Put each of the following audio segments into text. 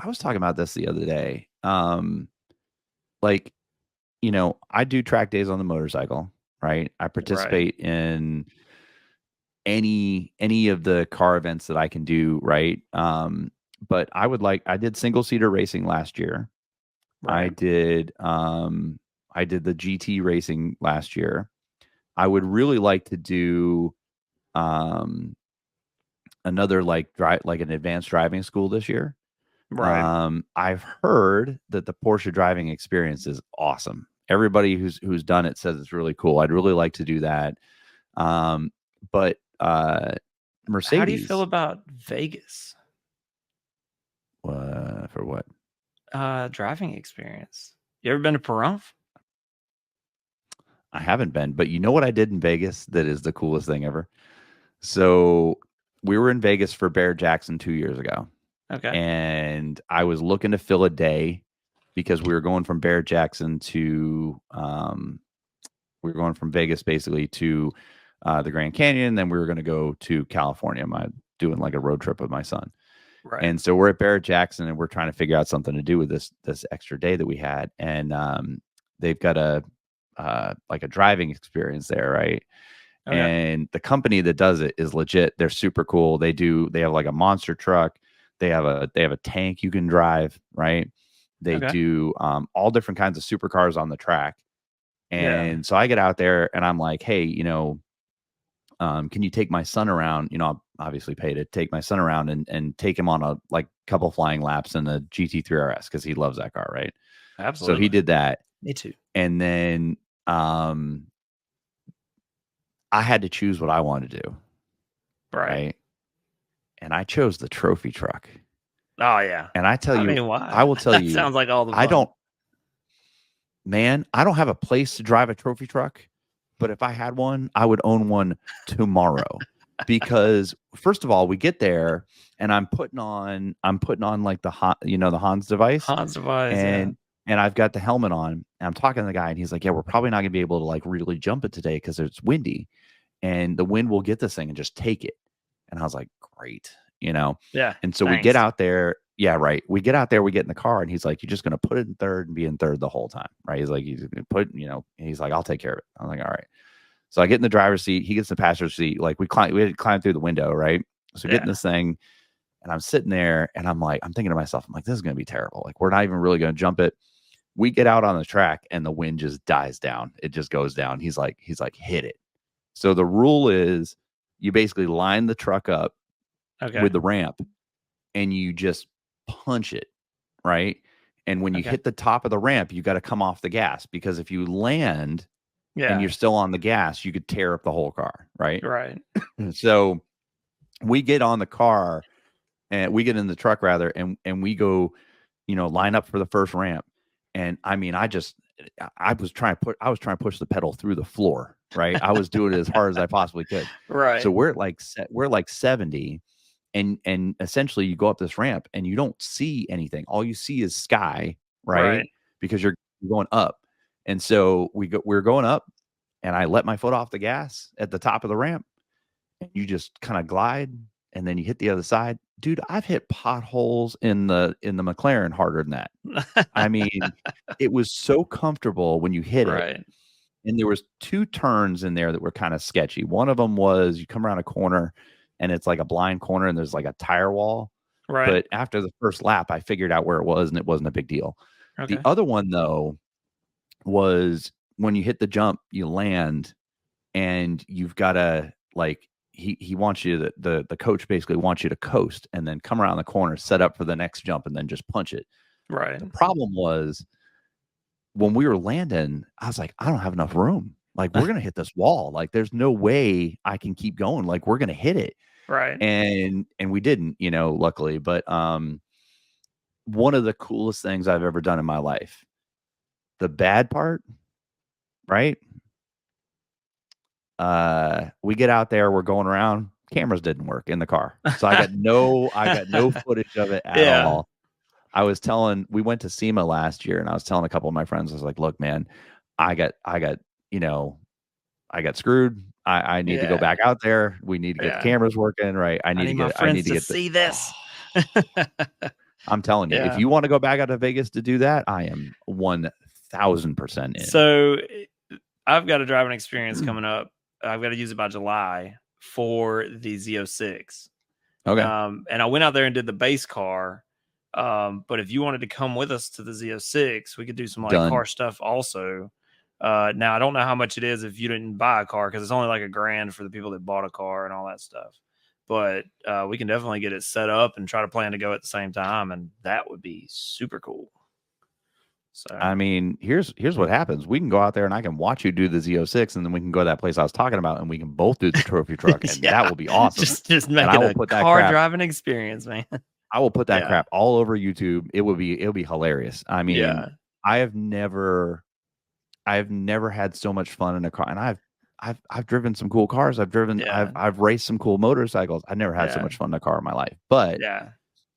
was talking about this the other day. Like, I do track days on the motorcycle, right? I Right. participate in any of the car events that I can do, right? But I did single seater racing last year. I Right. did um I did the GT racing last year. I would really like to do um another like an advanced driving school this year. Right. I've heard that the Porsche driving experience is awesome. Everybody who's done it says it's really cool. I'd really like to do that. But How do you feel Mercedes, about Vegas? for what? Driving experience. You ever been to Pahrump? I haven't been, but you know what I did in Vegas that is the coolest thing ever? So we were in Vegas for Bear Jackson 2 years ago, Okay. and I was looking to fill a day because we were going from Bear Jackson to we were going from Vegas basically to the Grand Canyon. Then we were going to go to California. Doing like a road trip with my son. Right. And so we're at Barrett Jackson and we're trying to figure out something to do with this extra day that we had. And they've got a like a driving experience there, right? Okay. And the company that does it is legit. They're super cool. They have like a monster truck. They have a tank you can drive, right? They Okay. do all different kinds of supercars on the track. Yeah. And so I get out there and I'm like, hey, can you take my son around? I'll obviously pay to take my son around and take him on a like couple flying laps in the GT3 RS because he loves that car, right? So he Absolutely. did that, Me too. and then I had to choose what I wanted to do, Right. right? And I chose the trophy truck. Oh yeah. And I tell I you, mean, why? I will tell That you, sounds like all the I fun. don't, man, I don't have a place to drive a trophy truck, but if I had one, I would own one tomorrow. Because first of all, we get there and I'm putting on like the Hans device, Hans device, yeah. and I've got the helmet on and I'm talking to the guy and he's like, "Yeah, we're probably not gonna be able to like really jump it today because it's windy and the wind will get this thing and just take it." And I was like, "Great." Yeah. And so we get Thanks. out there. Yeah, right. We get out there, we get in the car, and he's like, "You're just gonna put it in third and be in third the whole time." Right. He's like, he's gonna he's like, "I'll take care of it." I'm like, "All right." So I get in the driver's seat, he gets in the passenger seat. Like we had to climb through the window, right? So getting Yeah. this thing, and I'm sitting there and I'm thinking to myself, I'm like, this is gonna be terrible. Like, we're not even really gonna jump it. We get out on the track and the wind just dies down. It just goes down. He's like, hit it. So the rule is you basically line the truck up Okay. with the ramp and you just punch it, right? And when you Okay. hit the top of the ramp, you got to come off the gas because if you land and Yeah. you're still on the gas, you could tear up the whole car, right? Right. So we get on the car and we get in the truck rather, and we go, line up for the first ramp. And I mean, I was trying to push the pedal through the floor, right? I was doing it as hard as I possibly could. So Right. we're like 70, and essentially you go up this ramp and you don't see anything. All you see is sky, right? Right. Because you're going up. And so we're going up and I let my foot off the gas at the top of the ramp and you just kind of glide and then you hit the other side. Dude, I've hit potholes in the McLaren harder than that. I mean, it was so comfortable when you hit it. Right. And there was two turns in there that were kind of sketchy. One of them was you come around a corner and it's like a blind corner and there's like a tire wall. Right. But after the first lap, I figured out where it was and it wasn't a big deal. The Okay. other one though was when you hit the jump, you land and you've got to like he wants you to the coach basically wants you to coast and then come around the corner, set up for the next jump and then just punch it. Right. The problem was when we were landing, I was like, I don't have enough room. Like we're gonna hit this wall. Like there's no way I can keep going. Like we're gonna hit it. Right. And we didn't, luckily. But one of the coolest things I've ever done in my life. The bad part, right? We get out there, we're going around, cameras didn't work in the car. So I got no footage of it at Yeah. all. We went to SEMA last year and I was telling a couple of my friends, I was like, look, man, I got, you know, I got screwed. I need to go Yeah. back out there. We need to get the Yeah. cameras working, right? I need my I need friends to to get the see oh, this. I'm telling you, if Yeah. you want to go back out to Vegas to do that, I am 1000% in. So I've got a driving experience coming up. I've got to use it by July for the Z06. Okay. And I went out there and did the base car. But if you wanted to come with us to the Z06, we could do some like Done. car stuff also. Now I don't know how much it is if you didn't buy a car, because it's only like $1,000 for the people that bought a car and all that stuff. But we can definitely get it set up and try to plan to go at the same time, and that would be super cool. So I mean, here's what happens. We can go out there and I can watch you do the Z06, and then we can go to that place I was talking about, and we can both do the trophy truck, and yeah, that will be awesome. just make it a car driving experience, man. I will put that crap all over YouTube. It'll be hilarious. I mean, I've never had so much fun in a car, and I've driven some cool cars. I've raced some cool motorcycles. I've never had so much fun in a car in my life. But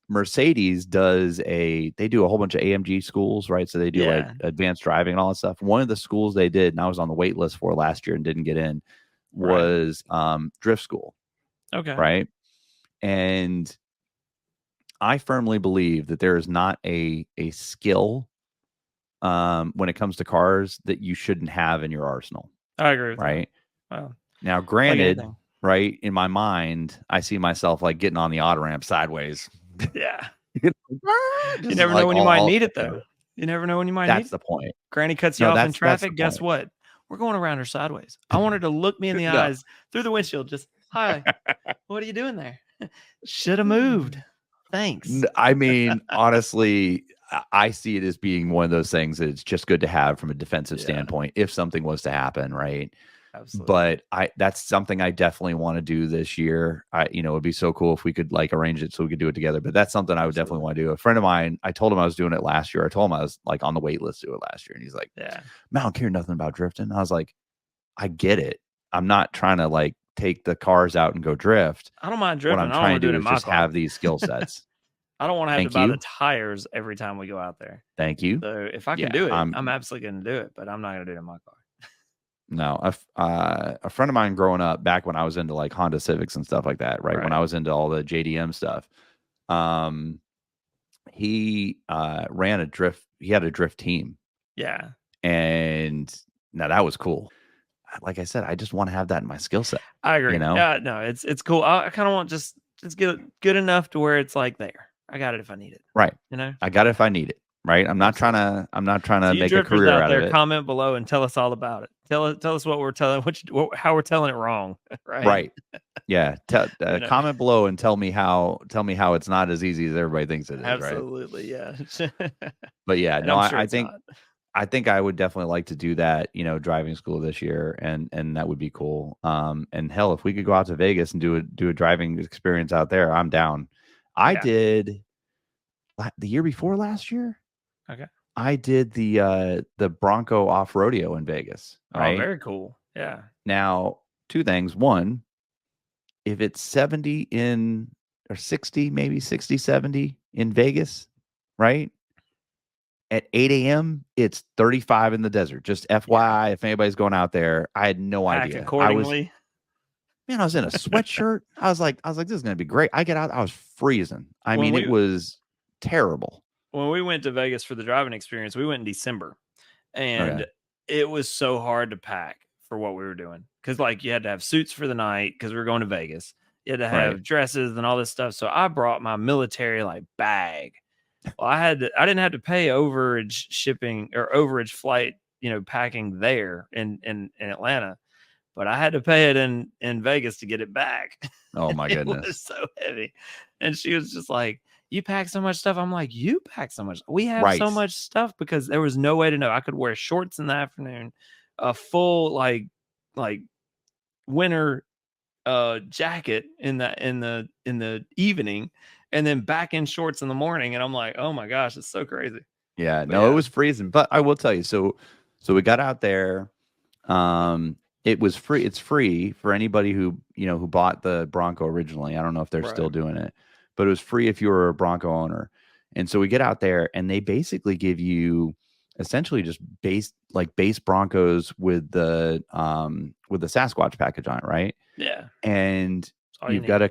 Mercedes they do a whole bunch of AMG schools, right? So they do like advanced driving and all that stuff. One of the schools they did, and I was on the wait list for last year and didn't get in, was drift school. Okay. Right. And I firmly believe that there is not a skill when it comes to cars that you shouldn't have in your arsenal. I agree with right? that. Well, now, granted, right, in my mind, I see myself like getting on the auto ramp sideways. Yeah. You never know when you might need it, though. You never know when you might need it. That's the point. Granny cuts you off in traffic. Guess what? We're going around her sideways. I want her to look me in the eyes through the windshield. Just, hi, what are you doing there? Should have moved. Thanks. I mean, honestly, I see it as being one of those things that it's just good to have from a defensive standpoint if something was to happen, right? Absolutely. But that's something I definitely want to do this year. It'd be so cool if we could like arrange it so we could do it together. But that's something I would definitely want to do. A friend of mine, I told him I was doing it last year. I told him I was like on the wait list to do it last year. And he's like, man, I don't care nothing about drifting. I was like, I get it. I'm not trying to like take the cars out and go drift. I don't mind drifting. What I'm trying to do is just have these skill sets. I don't want to have to buy the tires every time we go out there. Thank you. So if I can do it, I'm absolutely going to do it, but I'm not going to do it in my car. No, a friend of mine growing up, back when I was into like Honda Civics and stuff like that, right? When I was into all the JDM stuff, he ran a drift. He had a drift team. Yeah. And now that was cool. Like I said, I just want to have that in my skill set. I agree. No, it's cool. I kind of want just get good enough to where it's like there. I got it if I need it. Right. I got it if I need it. Right. I'm not trying to so make a career out of it. Comment below and tell us all about it. Tell us what we're telling, how we're telling it wrong. Right. Right. Yeah. Comment below and tell me how it's not as easy as everybody thinks it is. Absolutely. Right? Yeah. But yeah, no, I think I would definitely like to do that, driving school this year, and that would be cool. And hell, if we could go out to Vegas and do a driving experience out there, I'm down. I did the year before last year. Okay. I did the Bronco off rodeo in Vegas. Right? Oh, very cool. Yeah. Now, two things. One, if it's 70 or 60, maybe 60, 70 in Vegas, right? At 8 a.m., it's 35 in the desert. Just FYI, if anybody's going out there, I had no idea. Accordingly. I was in a sweatshirt. I was like, this is gonna be great. I get out, I was freezing. It was terrible. When we went to Vegas for the driving experience, we went in December, and it was so hard to pack for what we were doing, because like you had to have suits for the night because we were going to Vegas. You had to have dresses and all this stuff. So I brought my military like bag. Well, I didn't have to pay overage shipping or overage flight, packing there in Atlanta, but I had to pay it in Vegas to get it back. Oh my goodness. It was so heavy. And she was just like, you pack so much stuff. I'm like, you pack so much. We have so much stuff, because there was no way to know. I could wear shorts in the afternoon, a full like winter jacket in the evening, and then back in shorts in the morning. And I'm like, oh my gosh, it's so crazy. Yeah, it was freezing. But I will tell you, so we got out there. It was free. It's free for anybody who bought the Bronco originally. I don't know if they're still doing it, but it was free if you were a Bronco owner. And so we get out there, and they basically give you essentially just base Broncos with the Sasquatch package on it, right? Yeah. And you've got a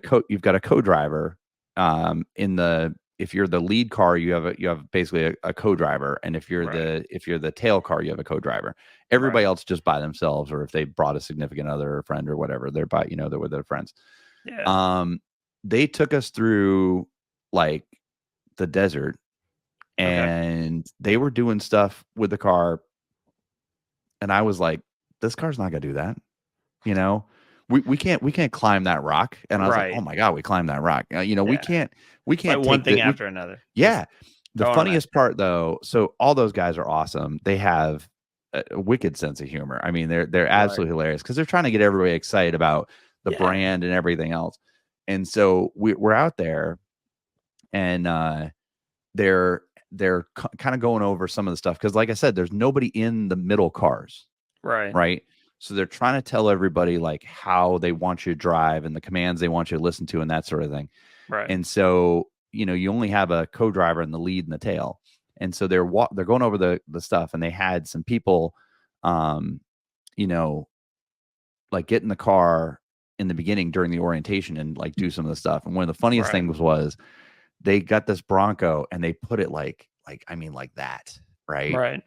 co-driver in the the lead car, you have basically a co-driver, and if you're the tail car, you have a co-driver. Everybody else just by themselves, or if they brought a significant other or friend or whatever, they're they're with their friends. Yeah. They took us through like the desert, Okay. and they were doing stuff with the car, and I was like, this car's not gonna do that. We can't climb that rock. And I was like, oh my God, we climbed that rock. We can't It's like one take thing after another. Yeah. The throwing 'em at funniest part though, so all those guys are awesome. They have a wicked sense of humor. I mean, they're absolutely hilarious because they're trying to get everybody excited about the brand and everything else. And so we're out there, and they're kind of going over some of the stuff because, like I said, there's nobody in the middle cars. Right. So they're trying to tell everybody like how they want you to drive and the commands they want you to listen to and that sort of thing. Right. And so, you only have a co-driver in the lead and the tail. And so they're going over the stuff, and they had some people, like get in the car in the beginning during the orientation and like do some of the stuff. And one of the funniest things was they got this Bronco and they put it like that. Right.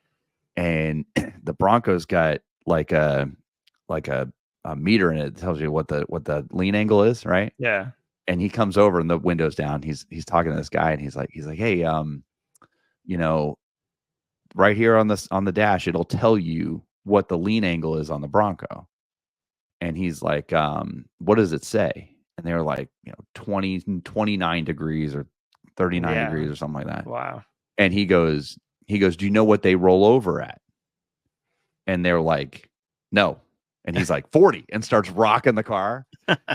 And the Bronco's got like a meter in it that tells you what the lean angle is, right? Yeah. And he comes over and the window's down. He's talking to this guy, and he's like, hey, right here on the dash, it'll tell you what the lean angle is on the Bronco. And he's like, what does it say? And they were like, 29 degrees or 39 degrees or something like that. Wow. And he goes, do you know what they roll over at? And they're like, no. And he's like 40 and starts rocking the car.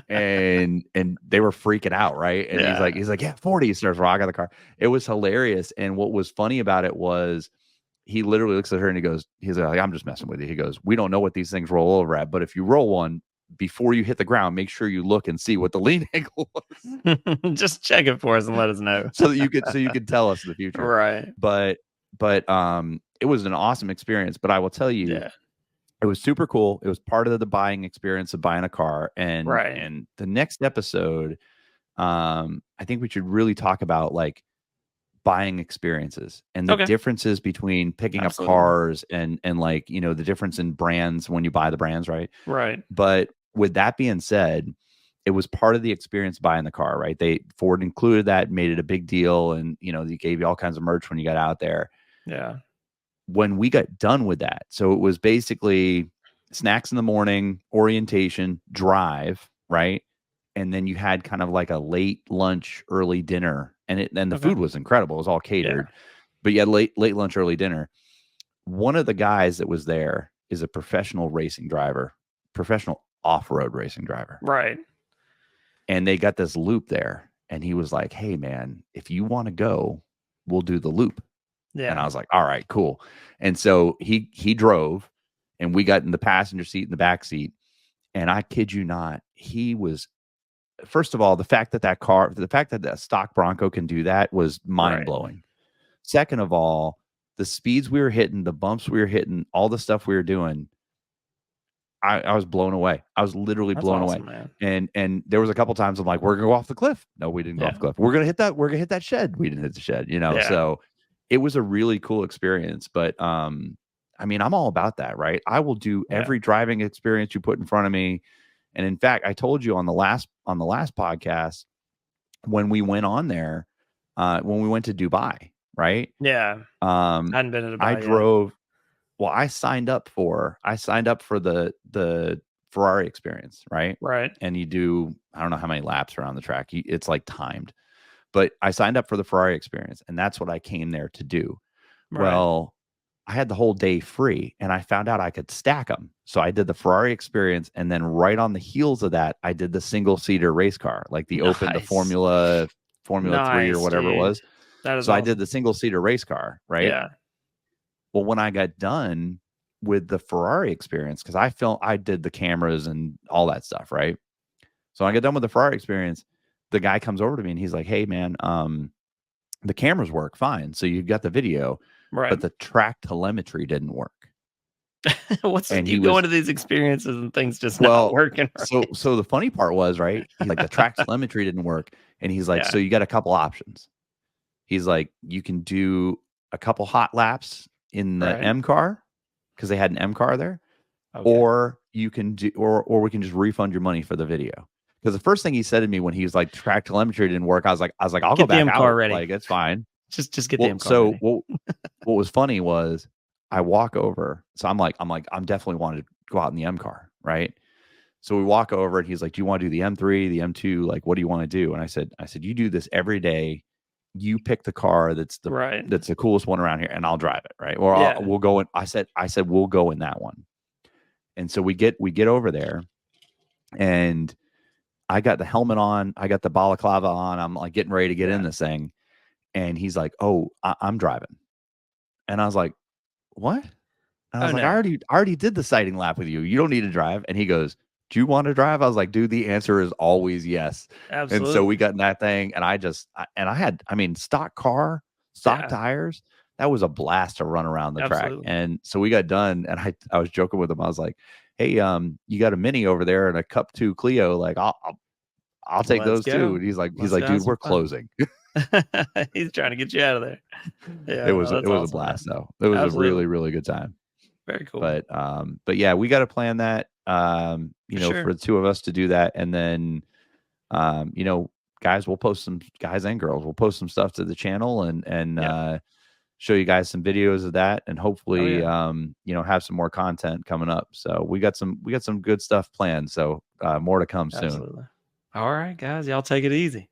and they were freaking out, right? And he's like, yeah, 40. He starts rocking the car. It was hilarious. And what was funny about it was he literally looks at her and he's like, I'm just messing with you. He goes, we don't know what these things roll over at, but if you roll one before you hit the ground, make sure you look and see what the lean angle was. Just check it for us and let us know. so you could tell us in the future. Right. But it was an awesome experience. But I will tell you, it was super cool. It was part of the buying experience of buying a car. And the next episode, I think we should really talk about like buying experiences and the differences between picking up cars and like, the difference in brands when you buy the brands, right? Right. But with that being said, it was part of the experience buying the car, right? Ford included that, made it a big deal, and they gave you all kinds of merch when you got out there. Yeah. When we got done with that, so it was basically snacks in the morning, orientation, drive, right? And then you had kind of like a late lunch, early dinner, and the food was incredible. It was all catered, but you had late lunch, early dinner. One of the guys that was there is a professional racing driver, professional off-road racing driver. Right. And they got this loop there, and he was like, hey man, if you want to go, we'll do the loop. Yeah. And I was like, all right, cool. And so he drove, and we got in the passenger seat in the back seat. And I kid you not, he was, first of all, the fact that that stock Bronco can do that was mind blowing. Right. Second of all, the speeds we were hitting, the bumps we were hitting, all the stuff we were doing, I was blown away. I was literally blown away. Man. And there was a couple times I'm like, we're gonna go off the cliff. No, we didn't go off the cliff. We're gonna hit that shed. We didn't hit the shed, So it was a really cool experience. But I mean, I'm all about that, right? I will do every driving experience you put in front of me. And in fact, I told you on the last podcast when we went on there, when we went to Dubai, right? Yeah. I hadn't been to Dubai. I drove. Well, I signed up for the Ferrari experience, right? Right. And you do, I don't know how many laps around the track. It's like timed. But I signed up for the Ferrari experience, and that's what I came there to do. Right. Well, I had the whole day free, and I found out I could stack them. So I did the Ferrari experience, and then right on the heels of that, I did the single-seater race car, like the open, the Formula 3 or whatever it was. That is so awesome. I did the single-seater race car, right? Yeah. Well, when I got done with the Ferrari experience, because I did the cameras and all that stuff, right? So I get done with the Ferrari experience, the guy comes over to me and he's like, hey man, the cameras work fine. So you got the video, right? But the track telemetry didn't work. You go into these experiences and things just not working. Right? So the funny part was, right? Like the track telemetry didn't work. And he's like, so you got a couple options. he's like, you can do a couple hot laps in the Right. M car because they had an M car there, Okay. or you can do, or we can just refund your money for the video. Because the first thing he said to me when he was like, track telemetry didn't work, I was like, I'll go Get the back M car out. ready. Like, it's fine. Just get the Well, M car so ready. what was funny was I walk over. So I'm definitely wanted to go out in the M car, right? So we walk over and he's like, do you want to do the M3, the M2? Like, what do you want to do? And I said, you do this every day. You pick the car Right. that's the coolest one around here and I'll drive it. Right. Or Yeah. we'll go in. I said, we'll go in that one. And so we get over there and I got the helmet on. I got the balaclava on. I'm like getting ready to get in this thing. And he's like, oh, I'm driving. And I was like, what? And I Oh was like, I no. already did the sighting lap with you. You don't need to drive. And he goes, do you want to drive? I was like, dude, the answer is always yes. And so we Absolutely. got in that thing, and I had, stock car, stock Yeah. tires. That was a blast to run around the track. Absolutely. And so we got done, and I was joking with him. I was like, hey, you got a Mini over there and a Cup 2 Clio. Like, I'll take Let's those too. go. And he's Let's like, go have dude, some we're fun. closing. He's trying to get you out of there. It Yeah, was no, it that's was a awesome, man. blast though. It was a Absolutely. really, really good time. Very cool. But yeah, we got to plan that, For sure. for the two of us to do that. And then, guys, we'll post some guys and girls, we'll post some stuff to the channel and, Yeah. show you guys some videos of that and Oh hopefully, yeah. have some more content coming up. So we got some good stuff planned. So, more to come soon. Absolutely. All right, guys. Y'all take it easy.